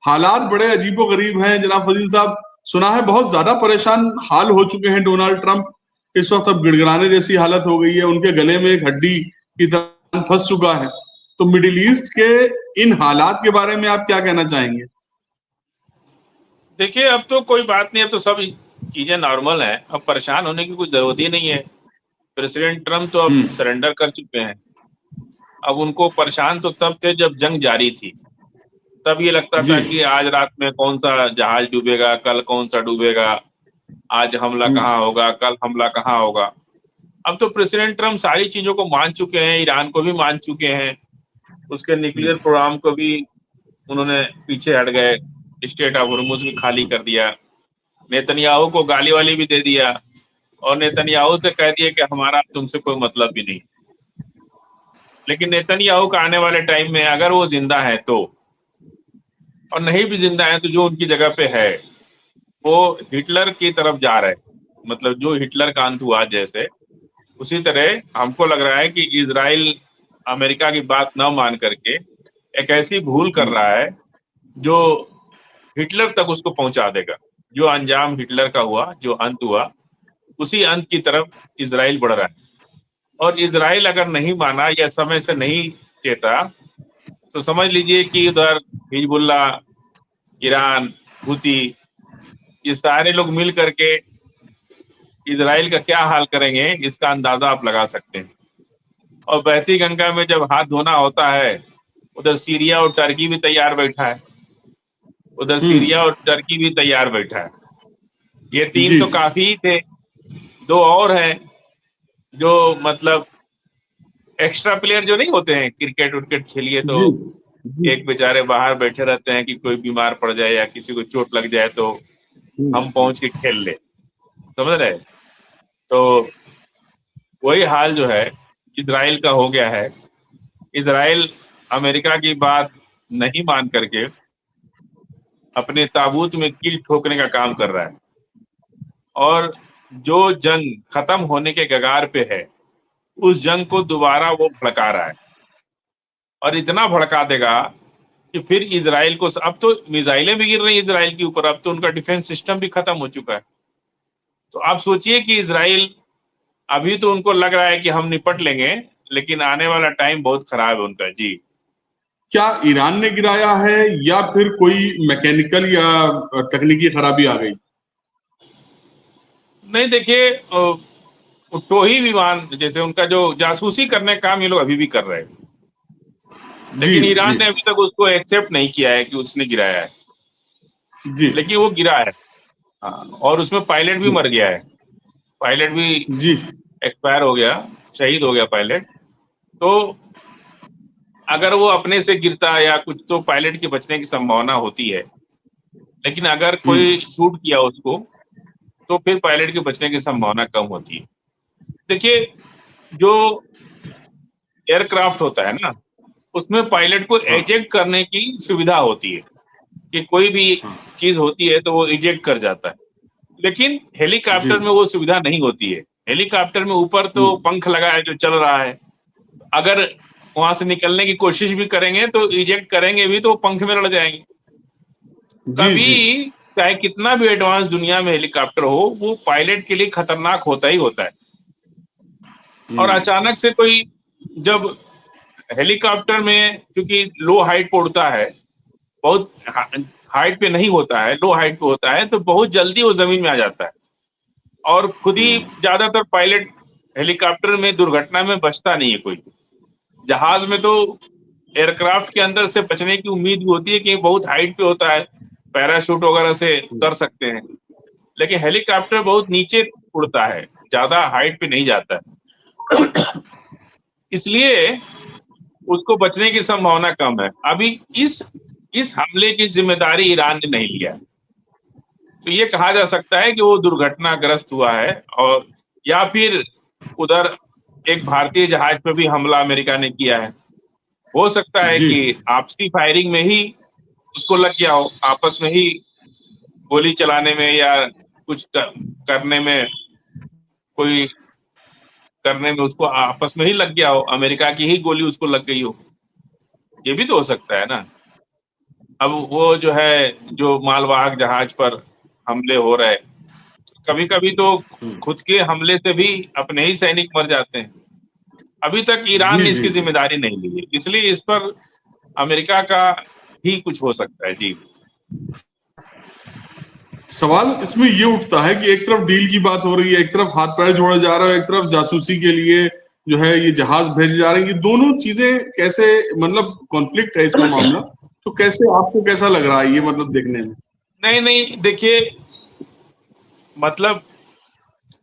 हालात बड़े अजीबोगरीब हैं जनाब फजील साहब। सुना है बहुत ज्यादा परेशान हाल हो चुके हैं डोनाल्ड ट्रंप। इस वक्त अब गिड़गिड़ाने जैसी हालत हो गई है, उनके गले में एक हड्डी की तरह फंस चुका है। तो मिडिल ईस्ट के इन हालात के बारे में आप क्या कहना चाहेंगे? देखिए, अब तो कोई बात नहीं, अब तो सब चीजें नॉर्मल हैं, अब परेशान होने की कुछ जरूरत ही नहीं है। प्रेसिडेंट ट्रम्प तो अब सरेंडर कर चुके हैं। अब उनको परेशान तो तब थे जब जंग जारी थी, तब ये लगता जी। था कि आज रात में कौन सा जहाज डूबेगा, कल कौन सा डूबेगा, आज हमला कहाँ होगा, कल हमला कहाँ होगा। अब तो प्रेसिडेंट ट्रम्प सारी चीजों को मान चुके हैं, ईरान को भी मान चुके हैं, उसके न्यूक्लियर प्रोग्राम को भी उन्होंने पीछे हट गए, स्टेट ऑफ हॉर्मुज भी खाली कर दिया, नेतन्याहू को गाली वाली भी दे दिया और नेतन्याहू से कह दिया कि हमारा तुमसे कोई मतलब भी नहीं। लेकिन नेतन्याहू का आने वाले टाइम में अगर वो जिंदा है तो, और नहीं भी जिंदा है तो जो उनकी जगह पे है वो हिटलर की तरफ जा रहे हैं। मतलब जो हिटलर का अंत हुआ जैसे, उसी तरह हमको लग रहा है कि इजराइल अमेरिका की बात न मान करके एक ऐसी भूल कर रहा है जो हिटलर तक उसको पहुंचा देगा। जो अंजाम हिटलर का हुआ, जो अंत हुआ, उसी अंत की तरफ इजराइल बढ़ रहा है। और इजराइल अगर नहीं माना या समय से नहीं चेता तो समझ लीजिए कि उधर हिजबुल्ला, ईरान, हुती, ये सारे लोग मिल करके इजराइल का क्या हाल करेंगे इसका अंदाजा आप लगा सकते हैं। और बहती गंगा में जब हाथ धोना होता है, उधर सीरिया और टर्की भी तैयार बैठा है, उधर सीरिया और टर्की भी तैयार बैठा है। ये तीन जी तो जी काफी थे, दो और हैं जो मतलब एक्स्ट्रा प्लेयर जो नहीं होते हैं, क्रिकेट उर्केट खेलिए तो जी जी। एक बेचारे बाहर बैठे रहते हैं कि कोई बीमार पड़ जाए या किसी को चोट लग जाए तो हम पहुंच के खेल ले, समझ रहे? तो वही हाल जो है इजराइल का हो गया है। इजराइल अमेरिका की बात नहीं मान करके अपने ताबूत में कील ठोकने का काम कर रहा है, और जो जंग खत्म होने के कगार पे है उस जंग को दोबारा वो भड़का रहा है, और इतना भड़का देगा कि फिर इजराइल को, अब तो मिसाइलें भी गिर रही हैं इजराइल के ऊपर, अब तो उनका डिफेंस सिस्टम भी खत्म हो चुका है। तो आप सोचिए कि इजराइल, अभी तो उनको लग रहा है कि हम निपट लेंगे, लेकिन आने वाला टाइम बहुत खराब है उनका। जी। क्या ईरान ने गिराया है या फिर कोई मैकेनिकल या तकनीकी खराबी आ गई? नहीं, देखिए, टोही विमान जैसे उनका जो जासूसी करने का काम ये लोग अभी भी कर रहे हैं, जी लेकिन ईरान जी ने अभी तक उसको एक्सेप्ट नहीं किया है कि उसने गिराया है, जी लेकिन वो गिरा है। हाँ, और उसमें पायलट भी मर गया है, पायलट भी जी एक्सपायर हो गया, शहीद हो गया पायलट। तो अगर वो अपने से गिरता या कुछ तो पायलट के बचने की संभावना होती है, लेकिन अगर कोई शूट किया उसको तो फिर पायलट के बचने की संभावना कम होती है। देखिए, जो एयरक्राफ्ट होता है ना, उसमें पायलट को हाँ एजेक्ट करने की सुविधा होती है कि कोई भी चीज होती है तो वो इजेक्ट कर जाता है, लेकिन जी हेलीकॉप्टर में वो सुविधा नहीं होती है। हेलीकॉप्टर में ऊपर तो पंख लगा है जो चल रहा है, अगर वहां से निकलने की कोशिश भी करेंगे तो इजेक्ट करेंगे भी तो वो पंख में लड़ जाएंगे। जी कभी जी चाहे कितना भी एडवांस दुनिया में हेलीकॉप्टर हो, वो पायलट के लिए खतरनाक होता ही होता है। और अचानक से कोई, जब हेलीकॉप्टर में चूंकि लो हाइट पे उड़ता है, बहुत हाइट पे नहीं होता है, लो हाइट पे होता है, तो बहुत जल्दी वो जमीन में आ जाता है। और खुद ही ज्यादातर पायलट हेलीकॉप्टर में दुर्घटना में बचता नहीं है कोई। जहाज में तो एयरक्राफ्ट के अंदर से बचने की उम्मीद भी होती है कि बहुत हाइट पे होता है, पैराशूट वगैरह से उतर सकते हैं, लेकिन हेलीकॉप्टर बहुत नीचे उड़ता है, ज्यादा हाइट पे नहीं जाता है, इसलिए उसको बचने की संभावना कम है। अभी इस हमले की जिम्मेदारी ईरान ने नहीं लिया, तो ये कहा जा सकता है कि वो दुर्घटनाग्रस्त हुआ है। और या फिर उधर एक भारतीय जहाज पर भी हमला अमेरिका ने किया है, हो सकता है जी कि आपसी फायरिंग में ही उसको लग गया हो, आपस में ही गोली चलाने में या कुछ करने में, कोई करने में उसको आपस में ही लग गया हो, अमेरिका की ही गोली उसको लग गई हो, ये भी तो हो सकता है ना। अब वो जो है, जो मालवाहक जहाज पर हमले हो रहे, कभी कभी तो खुद के हमले से भी अपने ही सैनिक मर जाते हैं। अभी तक ईरान ने इसकी जिम्मेदारी नहीं ली है, इसलिए इस पर अमेरिका का ही कुछ हो सकता है। जी, सवाल इसमें ये उठता है कि एक तरफ डील की बात हो रही है, एक तरफ हाथ पैर जोड़ा जा रहा है, एक तरफ जासूसी के लिए जो है ये जहाज भेजे जा रहे हैं। ये दोनों चीजें कैसे, मतलब कॉन्फ्लिक्ट है इसमें मामला, तो कैसे आपको कैसा लग रहा है ये, मतलब देखने में? नहीं देखिए, मतलब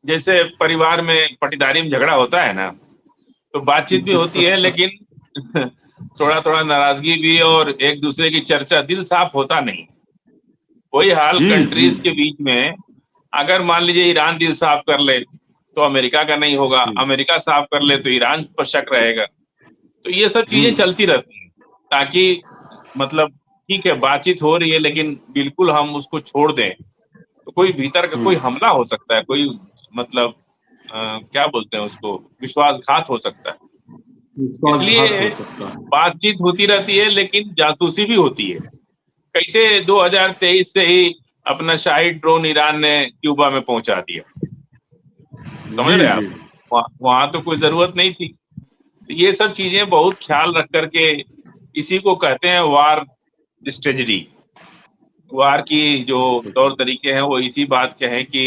जैसे परिवार में पटीदारी में झगड़ा होता है ना, तो बातचीत भी होती है, लेकिन थोड़ा थोड़ा नाराजगी भी, और एक दूसरे की चर्चा, दिल साफ होता नहीं। वही हाल कंट्रीज के बीच में, अगर मान लीजिए ईरान दिल साफ कर ले तो अमेरिका का नहीं होगा, अमेरिका साफ कर ले तो ईरान पर शक रहेगा। तो ये सब चीजें चलती रहती हैं, ताकि मतलब ठीक है बातचीत हो रही है, लेकिन बिल्कुल हम उसको छोड़ दें तो कोई भीतर का कोई हमला हो सकता है, कोई मतलब क्या बोलते हैं उसको, विश्वासघात हो सकता है। इसलिए बातचीत होती रहती है, लेकिन जासूसी भी होती है। कैसे 2023 से ही अपना शाही ड्रोन ईरान ने क्यूबा में पहुंचा दिया, समझ रहे आप? वहां तो कोई जरूरत नहीं थी। तो ये सब चीजें बहुत ख्याल रख करके, इसी को कहते हैं वार स्ट्रेटजी। वार की जो तौर तरीके हैं वो इसी बात के हैं कि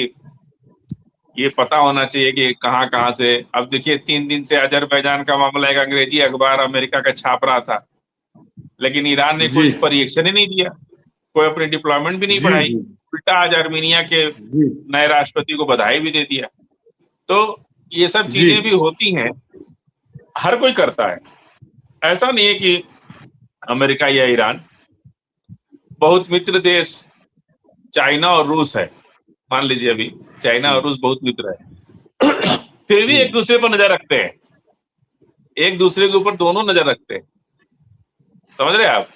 ये पता होना चाहिए कि कहाँ कहाँ से। अब देखिए 3 दिन से अजरबैजान का मामला, एक अंग्रेजी अखबार अमेरिका का छाप रहा था, लेकिन ईरान ने कोई इस पर रिएक्शन ही नहीं दिया, कोई अपनी डिप्लॉयमेंट भी नहीं बढ़ाई, उल्टा आज आर्मीनिया के नए राष्ट्रपति को बधाई भी दे दिया। तो ये सब चीजें भी होती हैं, हर कोई करता है, ऐसा नहीं है कि अमेरिका या ईरान। बहुत मित्र देश चाइना और रूस है, मान लीजिए अभी चाइना और रूस बहुत मित्र है, फिर भी एक दूसरे पर नजर रखते हैं, एक दूसरे के ऊपर दोनों नजर रखते हैं, समझ रहे हैं आप?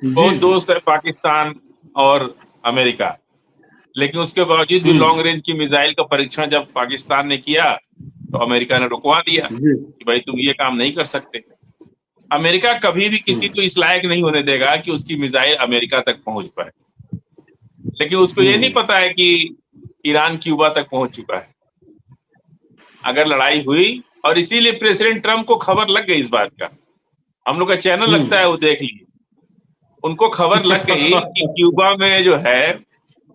बहुत दोस्त है पाकिस्तान और अमेरिका, लेकिन उसके बावजूद भी लॉन्ग रेंज की मिसाइल का परीक्षण जब पाकिस्तान ने किया तो अमेरिका ने रुकवा दिया कि भाई तुम ये काम नहीं कर सकते। अमेरिका कभी भी किसी को इस लायक नहीं होने देगा कि उसकी मिसाइल अमेरिका तक पहुंच पाए, लेकिन उसको ये नहीं पता है कि ईरान क्यूबा तक पहुंच चुका है। अगर लड़ाई हुई, और इसीलिए प्रेसिडेंट ट्रंप को खबर लग गई इस बात का, हम लोग का चैनल लगता है वो देख लीजिए, उनको खबर लग गई कि क्यूबा में जो है,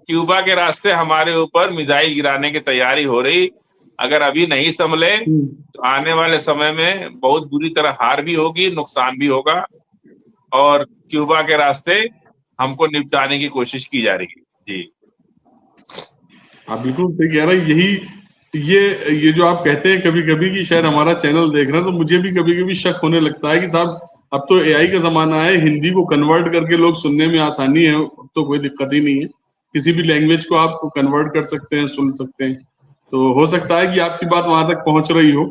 क्यूबा के रास्ते हमारे ऊपर मिसाइल गिराने की तैयारी हो रही, अगर अभी नहीं संभले तो आने वाले समय में बहुत बुरी तरह हार भी होगी, नुकसान भी होगा, और क्यूबा के रास्ते हमको निपटाने की कोशिश की जा रही है। जी, आप बिल्कुल सही कह रहे हैं। यही ये जो आप कहते हैं कभी कभी कि शायद हमारा चैनल देख रहे हैं, तो मुझे भी कभी कभी शक होने लगता है कि साहब अब तो एआई का जमाना है, हिंदी को कन्वर्ट करके लोग सुनने में आसानी है, तो कोई दिक्कत ही नहीं है, किसी भी लैंग्वेज को आप कन्वर्ट कर सकते हैं, सुन सकते हैं, तो हो सकता है कि आपकी बात वहां तक पहुंच रही हो।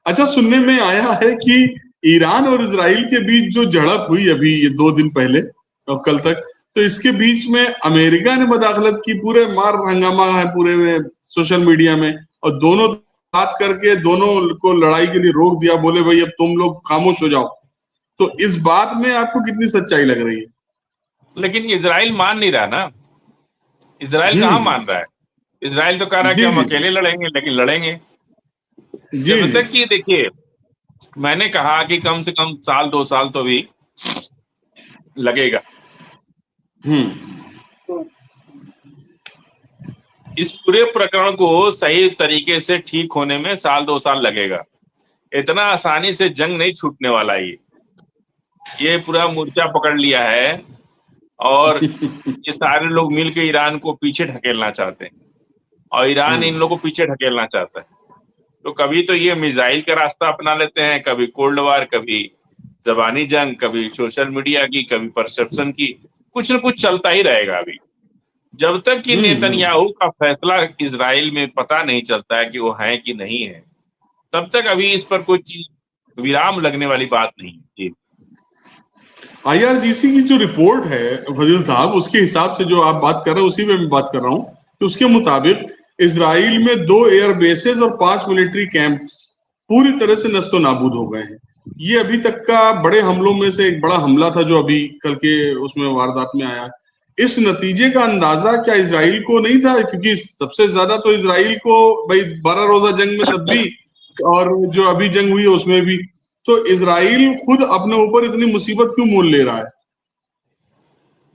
अच्छा, सुनने में आया है कि ईरान और इजराइल के बीच जो झड़प हुई अभी ये 2 दिन पहले और कल तक, तो इसके बीच में अमेरिका ने मदाखलत की, पूरे मार हंगामा है पूरे में सोशल मीडिया में, और दोनों बात करके दोनों को लड़ाई के लिए रोक दिया, बोले भाई अब तुम लोग खामोश हो जाओ। तो इस बात में आपको कितनी सच्चाई लग रही है? लेकिन इजराइल मान नहीं रहा ना, इजराइल कहाँ मान रहा है? इजराइल तो कह रहा है कि हम अकेले लड़ेंगे, लेकिन लड़ेंगे जब तक कि, देखिए मैंने कहा कि कम से कम 1-2 साल तो भी लगेगा। इस पूरे प्रकरण को सही तरीके से ठीक होने में 1-2 साल लगेगा। इतना आसानी से जंग नहीं छूटने वाला। ये पूरा मोर्चा पकड़ लिया है, और ये सारे लोग मिलकर ईरान को पीछे ढकेलना चाहते हैं, और ईरान इन लोगों को पीछे ढकेलना चाहता है। तो कभी तो ये मिसाइल का रास्ता अपना लेते हैं, कभी कोल्ड वार, कभी जबानी जंग, कभी सोशल मीडिया की, कभी परसेप्शन की, कुछ न कुछ चलता ही रहेगा। अभी जब तक कि नेतन्याहू का फैसला इजराइल में पता नहीं चलता है कि वो है कि नहीं है, तब तक अभी इस पर कोई विराम लगने वाली बात नहीं है। आईआरजीसी की जो रिपोर्ट है फजील साहब, उसके हिसाब से जो आप बात कर रहे हैं उसी में मैं बात कर रहा हूं, तो उसके मुताबिक इजराइल में 2 एयर बेसेस और 5 मिलिट्री कैंप्स पूरी तरह से नस्तो नाबूद हो गए हैं। ये अभी तक का बड़े हमलों में से एक बड़ा हमला था जो अभी कल के उसमें वारदात में आया। इस नतीजे का अंदाजा क्या इजराइल को नहीं था? क्योंकि सबसे ज्यादा तो इजराइल को भाई 12 रोजा जंग में तब भी, और जो अभी जंग हुई है उसमें भी, तो इजराइल खुद अपने ऊपर इतनी मुसीबत क्यों मोल ले रहा है?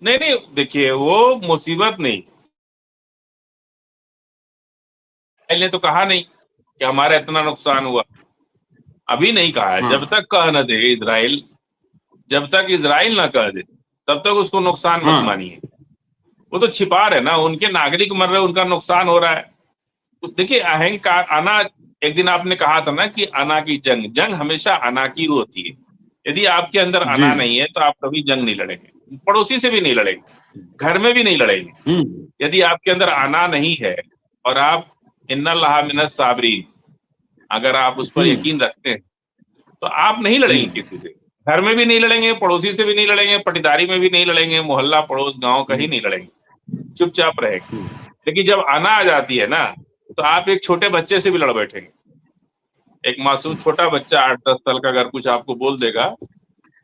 नहीं नहीं, देखिए वो मुसीबत नहीं, ने तो कहा नहीं कि हमारा इतना नुकसान हुआ, अभी नहीं कहा है। हाँ। जब तक कह न दे इजराइल, जब तक इजराइल ना कह दे तब तक उसको नुकसान मत मानिए। वो तो छिपा रहे ना, उनके नागरिक मर रहे, उनका नुकसान हो रहा है। तो देखिए अहंकार, अना, एक दिन आपने कहा था ना कि अना की जंग, जंग हमेशा अना की होती है। यदि आपके अंदर अना नहीं है तो आप कभी जंग नहीं लड़ेंगे, पड़ोसी से भी नहीं लड़ेंगे, घर में भी नहीं लड़ेंगे। यदि आपके अंदर अना नहीं है और आप इन्नल्लाह मिनस साबरीन, अगर आप उस पर यकीन रखते हैं तो आप नहीं लड़ेंगे किसी से, घर में भी नहीं लड़ेंगे, पड़ोसी से भी नहीं लड़ेंगे, पटीदारी में भी नहीं लड़ेंगे, मोहल्ला पड़ोस गांव कहीं नहीं लड़ेंगे, चुपचाप रहेंगे। लेकिन जब आना आ जाती है ना, तो आप एक छोटे बच्चे से भी लड़ बैठेंगे। एक मासूम छोटा बच्चा 8-10 साल का अगर कुछ आपको बोल देगा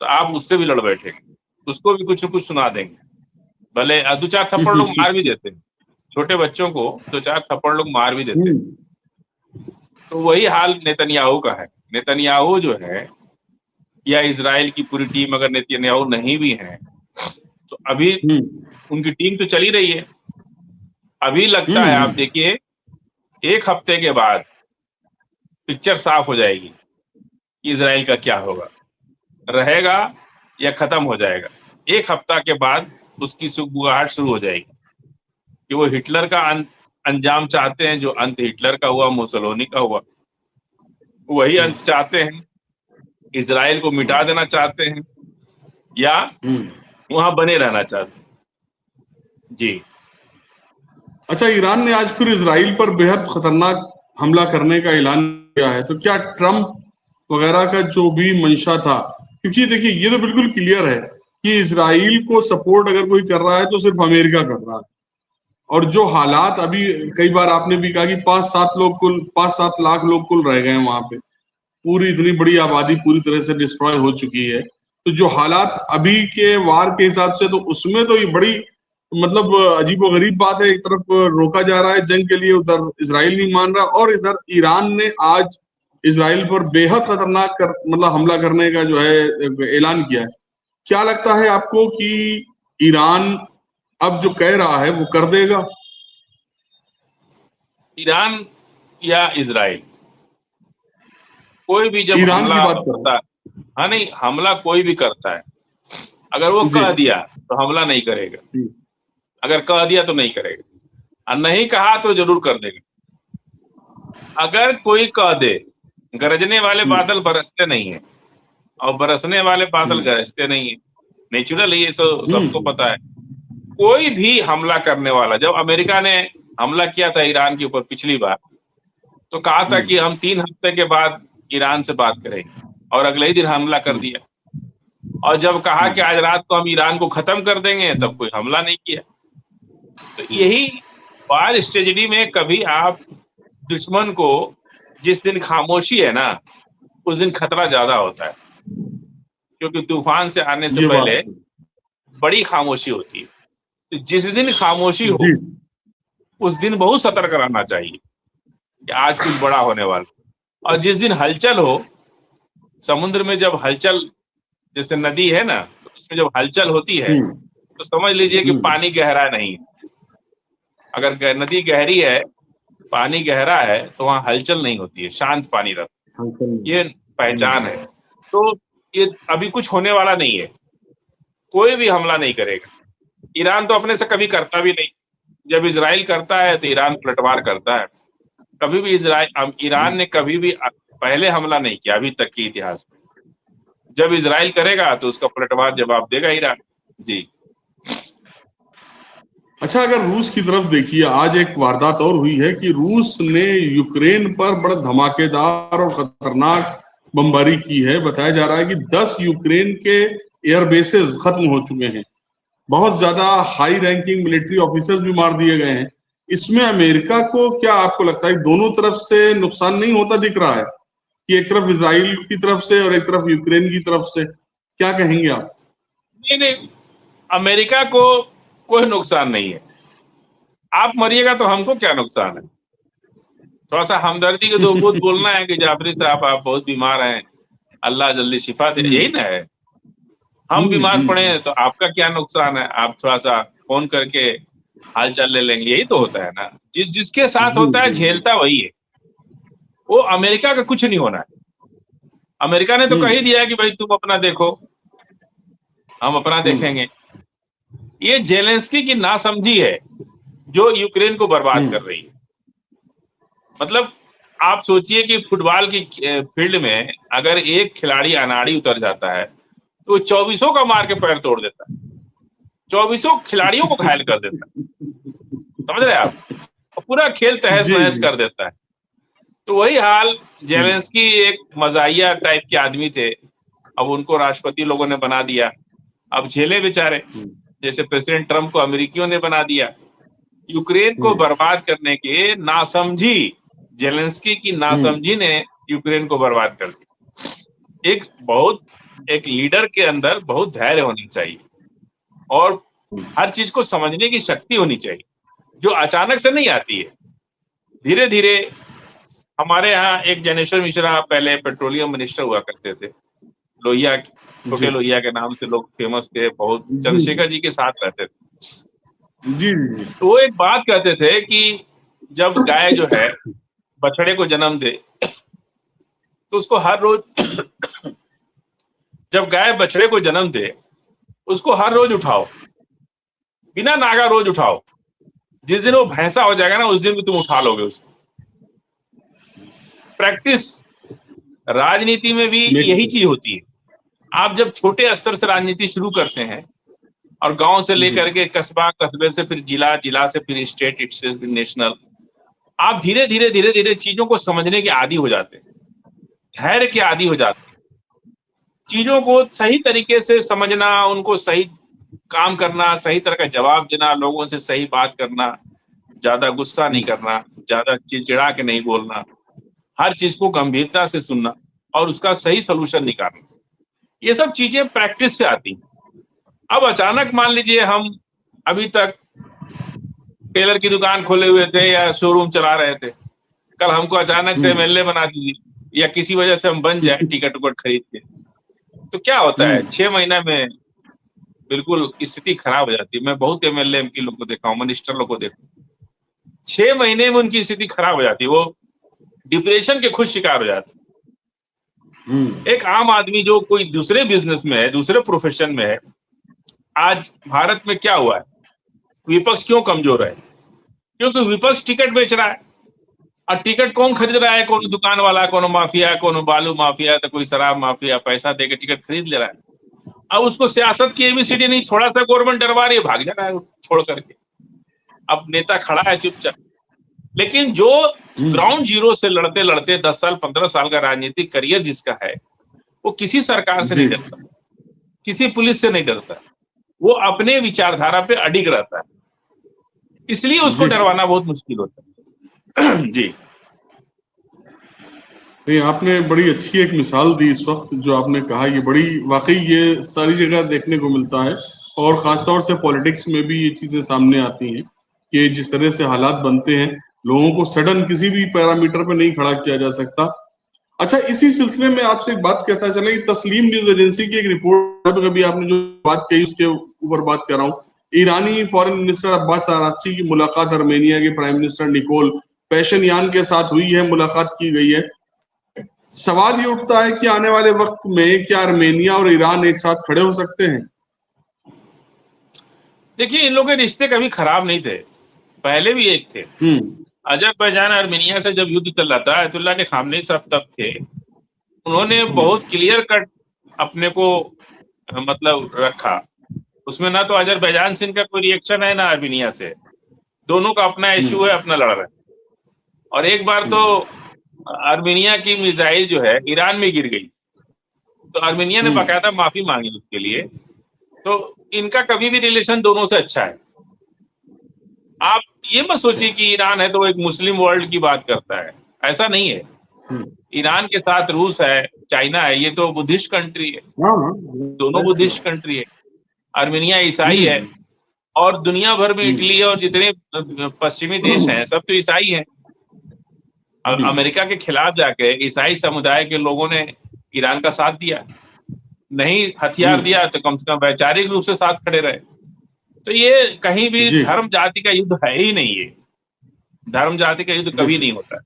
तो आप उससे भी लड़ बैठेंगे, उसको भी कुछ न कुछ सुना देंगे, भले 2-4 थप्पड़ लोग मार भी देते हैं, छोटे बच्चों को 2-4 थप्पड़ लोग मार भी देते हैं। तो वही हाल नेतन्याहू का है। नेतन्याहू जो है, या इजराइल की पूरी टीम, अगर नेतन्याहू नहीं भी है तो अभी उनकी टीम तो चली रही है। अभी लगता है, आप देखिए 1 हफ्ते के बाद पिक्चर साफ हो जाएगी कि इजराइल का क्या होगा, रहेगा या खत्म हो जाएगा। 1 हफ्ता के बाद उसकी सुगबुगाहट शुरू हो जाएगी कि वो हिटलर का अंजाम चाहते हैं, जो अंत हिटलर का हुआ, मुसोलिनी का हुआ, वही अंत चाहते हैं। इजराइल को मिटा देना चाहते हैं या वहां बने रहना चाहते हैं। जी। अच्छा, ईरान ने आज फिर इजराइल पर बेहद खतरनाक हमला करने का ऐलान किया है, तो क्या ट्रंप वगैरह का जो भी मंशा था, क्योंकि देखिए ये तो बिल्कुल क्लियर है कि इजराइल को सपोर्ट अगर कोई कर रहा है तो सिर्फ अमेरिका कर रहा है। और जो हालात अभी, कई बार आपने भी कहा कि 5-7 लाख लोग कुल रह गए हैं वहां पे, पूरी इतनी बड़ी आबादी पूरी तरह से डिस्ट्रॉय हो चुकी है। तो जो हालात अभी के वार के हिसाब से, तो उसमें तो ये बड़ी मतलब अजीबोगरीब बात है। एक तरफ रोका जा रहा है जंग के लिए, उधर इजराइल नहीं मान रहा, और इधर ईरान ने आज इजराइल पर बेहद खतरनाक मतलब हमला करने का जो है ऐलान किया है। क्या लगता है आपको कि ईरान अब जो कह रहा है वो कर देगा? ईरान या इजराइल, कोई भी जब ईरान हमला की बात करता है, हाँ नहीं, हमला कोई भी करता है, अगर वो कह दिया तो हमला नहीं करेगा, अगर कह दिया तो नहीं करेगा, और नहीं कहा तो जरूर कर देगा। अगर कोई कह दे, गरजने वाले बादल बरसते नहीं है और बरसने वाले बादल गरजते नहीं है, नेचुरल, ये सबको पता है। कोई भी हमला करने वाला, जब अमेरिका ने हमला किया था ईरान के ऊपर पिछली बार, तो कहा था कि हम 3 हफ्ते के बाद ईरान से बात करेंगे, और अगले ही दिन हमला कर दिया। और जब कहा कि आज रात को हम ईरान को खत्म कर देंगे, तब कोई हमला नहीं किया। तो यही वार स्ट्रेटजी में, कभी आप दुश्मन को, जिस दिन खामोशी है ना, उस दिन खतरा ज्यादा होता है, क्योंकि तूफान से आने से पहले बड़ी खामोशी होती है। तो जिस दिन खामोशी हो उस दिन बहुत सतर्क रहना चाहिए कि आज कुछ बड़ा होने वाला। और जिस दिन हलचल हो, समुद्र में जब हलचल, जैसे नदी है ना, तो उसमें जब हलचल होती है तो समझ लीजिए कि पानी गहरा नहीं है। अगर नदी गहरी है, पानी गहरा है, तो वहां हलचल नहीं होती है, शांत पानी रहता है, ये पहचान है। तो ये अभी कुछ होने वाला नहीं है, कोई भी हमला नहीं करेगा। ईरान तो अपने से कभी करता भी नहीं, जब इजराइल करता है तो ईरान पलटवार करता है। कभी भी ईरान ने कभी भी पहले हमला नहीं किया अभी तक के इतिहास में। जब इजराइल करेगा तो उसका पलटवार जवाब देगा ईरान। जी। अच्छा, अगर रूस की तरफ देखिए, आज एक वारदात और हुई है कि रूस ने यूक्रेन पर बड़ा धमाकेदार और खतरनाक बमबारी की है। बताया जा रहा है कि 10 यूक्रेन के एयरबेसेस खत्म हो चुके हैं, बहुत ज्यादा हाई रैंकिंग मिलिट्री ऑफिसर्स भी मार दिए गए हैं। इसमें अमेरिका को क्या आपको लगता है दोनों तरफ से नुकसान नहीं होता दिख रहा है? कि एक तरफ इजराइल की तरफ से और एक तरफ यूक्रेन की तरफ से, क्या कहेंगे आप? नहीं, अमेरिका को कोई नुकसान नहीं है। आप मरिएगा तो हमको क्या नुकसान है? थोड़ा सा हमदर्दी के दो बूत बोलना है कि जाफरी साहब आप बहुत बीमार हैं, अल्लाह जल्दी शिफा दे, यही ना है। हम बीमार पड़े हैं तो आपका क्या नुकसान है? आप थोड़ा सा फोन करके हाल चाल ले लेंगे, यही तो होता है ना। जिसके साथ होता है झेलता वही है। वो अमेरिका का कुछ नहीं होना है। अमेरिका ने तो कह ही दिया कि भाई तुम अपना देखो, हम अपना देखेंगे। ये जेलेंस्की की नासमझी है जो यूक्रेन को बर्बाद कर रही है। मतलब आप सोचिए कि फुटबॉल की फील्ड में अगर एक खिलाड़ी अनाड़ी उतर जाता है तो 24 का मार के पैर तोड़ देता है, 24 खिलाड़ियों को घायल कर देता है, समझ रहे आप? और पूरा खेल तहस नहस कर देता है। तो वही हाल, जेलेंस्की एक मजाहिया टाइप के आदमी थे, अब उनको राष्ट्रपति लोगों ने बना दिया, अब झेले बेचारे। जैसे प्रेसिडेंट ट्रम्प को अमेरिकियों ने बना दिया। यूक्रेन को बर्बाद करने के नासमझी, जेलेंस्की की नासमझी ने यूक्रेन को बर्बाद कर दिया। एक लीडर के अंदर बहुत धैर्य होनी चाहिए और हर चीज को समझने की शक्ति होनी चाहिए, जो अचानक से नहीं आती है, धीरे धीरे। हमारे यहाँ एक ज्ञानेश्वर मिश्रा पहले पेट्रोलियम मिनिस्टर हुआ करते थे, लोहिया, छोटे लोहिया के नाम से लोग फेमस थे, बहुत चंद्रशेखर जी के साथ रहते थे। जी। तो वो एक बात कहते थे कि जब गाय जो है बछड़े को जन्म दे तो उसको हर रोज जब गाय बछड़े को जन्म दे उसको हर रोज उठाओ, बिना नागा रोज उठाओ। जिस दिन वो भैंसा हो जाएगा ना उस दिन भी तुम उठा लोगे उसको। प्रैक्टिस राजनीति में भी यही चीज होती है। आप जब छोटे स्तर से राजनीति शुरू करते हैं और गांव से लेकर के कस्बा, कस्बे से फिर जिला, जिला से फिर स्टेट, फिर नेशनल, आप धीरे धीरे चीजों को समझने के आदी हो जाते हैं, धैर्य के आदी हो जाते हैं। चीजों को सही तरीके से समझना, उनको सही काम करना, सही तरह का जवाब देना, लोगों से सही बात करना, ज्यादा गुस्सा नहीं करना, ज्यादा चिड़चिड़ा के नहीं बोलना, हर चीज को गंभीरता से सुनना और उसका सही सोल्यूशन निकालना, ये सब चीजें प्रैक्टिस से आती हैं। अब अचानक मान लीजिए हम अभी तक टेलर की दुकान खोले हुए थे या शोरूम चला रहे थे, कल हमको अचानक से एमएलए बना दीजिए या किसी वजह से हम बन जाए टिकट उकट खरीद के, तो क्या होता है 6 महीने में बिल्कुल स्थिति खराब हो जाती है। मैं बहुत एमएलए एमपी लोग को देखा हूँ, मिनिस्टर लोग को देखा हूँ, 6 महीने में उनकी स्थिति खराब हो जाती है, वो डिप्रेशन के खुद शिकार हो जाते हैं। एक आम आदमी जो कोई दूसरे बिजनेस में है, दूसरे प्रोफेशन में है, आज भारत में क्या हुआ है, विपक्ष क्यों कमजोर है? क्योंकि विपक्ष टिकट बेच रहा है। और टिकट कौन खरीद रहा है? कौन दुकान वाला, कौन माफिया, कौन बालू माफिया, तो कोई शराब माफिया, पैसा देकर टिकट खरीद ले रहा है। अब उसको सियासत की एबीसीडी नहीं, थोड़ा सा गवर्नमेंट डरवा रही है, भाग जा रहा है छोड़ करके। अब नेता खड़ा है चुपचाप, लेकिन जो ग्राउंड जीरो से लड़ते लड़ते 10 साल 15 साल का राजनीतिक करियर जिसका है, वो किसी सरकार से नहीं डरता, किसी पुलिस से नहीं डरता, वो अपने विचारधारा पे अडिग रहता है, इसलिए उसको डरवाना बहुत मुश्किल होता है। जी नहीं, आपने बड़ी अच्छी एक मिसाल दी इस वक्त, जो आपने कहा ये बड़ी वाकई ये सारी जगह देखने को मिलता है और खासतौर से पॉलिटिक्स में भी ये चीजें सामने आती हैं कि जिस तरह से हालात बनते हैं, लोगों को सडन किसी भी पैरामीटर पे नहीं खड़ा किया जा सकता। अच्छा, इसी सिलसिले में आपसे एक बात कहता चले, तस्लीम न्यूज एजेंसी की एक रिपोर्ट, कभी आपने जो बात कही उसके ऊपर बात कर रहा हूँ। ईरानी फॉरेन मिनिस्टर अब्बास अरागची की मुलाकात अर्मेनिया के प्राइम मिनिस्टर निकोल पेशिनयान के साथ हुई है, मुलाकात की गई है। सवाल ये उठता है कि आने वाले वक्त में क्या अर्मेनिया और ईरान एक साथ खड़े हो सकते हैं? देखिए, इन लोगों के रिश्ते कभी खराब नहीं थे, पहले भी एक थे। अजरबैजान अर्मेनिया से जब युद्ध चल रहा था, अयतुल्लाह अली खामनेई साहब तब थे, उन्होंने बहुत क्लियर कट अपने को मतलब रखा। उसमें ना तो अजरबैजान से इनका कोई रिएक्शन है, ना अर्मेनिया से, दोनों का अपना इश्यू है, अपना लड़ रहे हैं। और एक बार तो अर्मेनिया की मिसाइल जो है ईरान में गिर गई, तो अर्मेनिया ने बाकायदा माफी मांगी उसके लिए। तो इनका कभी भी रिलेशन दोनों से अच्छा है। आप ये मत सोचिए कि ईरान है तो एक मुस्लिम वर्ल्ड की बात करता है, ऐसा नहीं है। ईरान के साथ रूस है, चाइना है, ये तो बुद्धिस्ट कंट्री है, दोनों बुद्धिस्ट कंट्री है। आर्मेनिया ईसाई है, और दुनिया भर में इटली और जितने पश्चिमी देश हैं सब तो ईसाई हैं। अमेरिका के खिलाफ जाके ईसाई समुदाय के लोगों ने ईरान का साथ दिया, नहीं हथियार दिया तो कम से कम वैचारिक रूप से साथ खड़े रहे। तो ये कहीं भी धर्म जाति का युद्ध है ही नहीं, ये धर्म जाति का युद्ध कभी नहीं होता है।